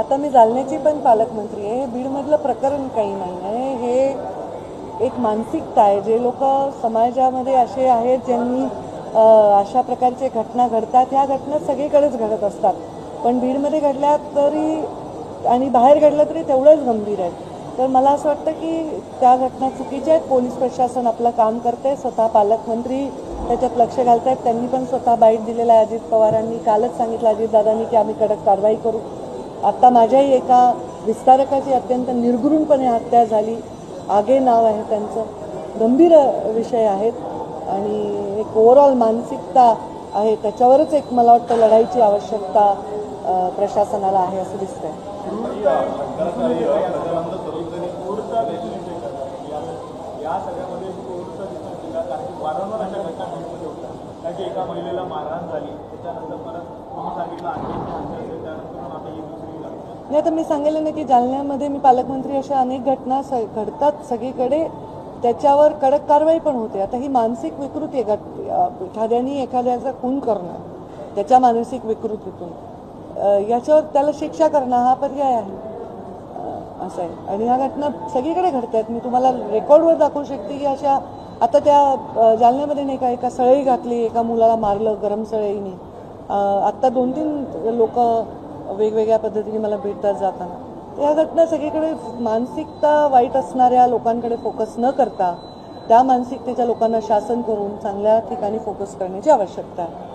आता मी जालन्याची पण पालकमंत्री आहे. बीडमधलं प्रकरण काही नाही आहे. हे एक मानसिकता आहे. जे लोक समाजामध्ये असे आहेत ज्यांनी अशा प्रकारचे घटना घडतात, ह्या घटना सगळीकडेच घडत असतात, पण बीडमध्ये घडल्या तरी आणि बाहेर घडलं तरी तेवढंच गंभीर आहे. तर मला असं वाटतं की त्या घटना चुकीच्या आहेत. पोलीस प्रशासन आपलं काम करते, स्वतः पालकमंत्री त्याच्यात लक्ष घालत आहेत. त्यांनी पण स्वतः बाईट दिलेला आहे. अजित पवारांनी कालच सांगितलं अजितदादांनी की आम्ही कडक कारवाई करू. आता माझ्याही एका विस्तारकाची अत्यंत निर्घृणपणे हत्या झाली. आगे नाव आहे त्यांचं. गंभीर विषय आहेत आणि एक ओव्हरऑल मानसिकता आहे, त्याच्यावरच एक मला वाटतं लढाईची आवश्यकता प्रशासनाला आहे असं दिसतंय. एका महिलेला मारहाण झाली, त्याच्यानंतर परत तुम्ही सांगितलं नाही, तर मी सांगितलं ना की जालन्यामध्ये मी पालकमंत्री अशा अनेक घटना घडतात सगळीकडे, त्याच्यावर कडक कारवाई पण होते. आता ही मानसिक विकृती आहे. एखाद्याने एखाद्याचा खून करणं त्याच्या मानसिक विकृतीतून, याच्यावर त्याला शिक्षा करणं हा पर्याय आहे असं आहे. आणि ह्या घटना सगळीकडे घडत आहेत. मी तुम्हाला रेकॉर्डवर दाखवू शकते की अशा आता त्या जालन्यामध्ये नाही का एका सळई घातली, एका मुलाला मारलं गरम सळईने. आत्ता 2-3 लोक वेगवेगळ्या पद्धतीने मला भेटतात जाताना. या घटना सगळीकडे मानसिकता वाईट असणाऱ्या लोकांकडे फोकस न करता त्या मानसिकतेच्या लोकांना शासन करून चांगल्या ठिकाणी फोकस करण्याची आवश्यकता आहे.